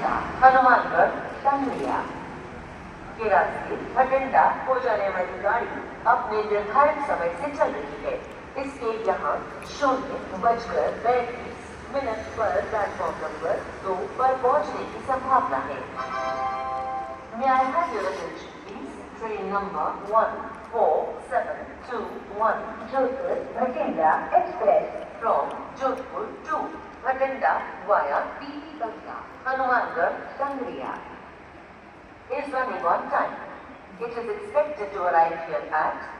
बठिंडा, हनुमानगढ़, टांगरिया के रास्ते बठिंडा हो जाने वाली गाड़ी अपने निर्धारित समय से चल रही है। इसके यहाँ 0:35 पर प्लेटफॉर्म नंबर 2 पर पहुंचने की संभावना है। May I have your attention, please? Train number 14721 Jodhpur Bhatinda Express from Jodhpur to Bhatinda via PV Banga, Hanumangarh, Sangriya is running on time. It is expected to arrive here at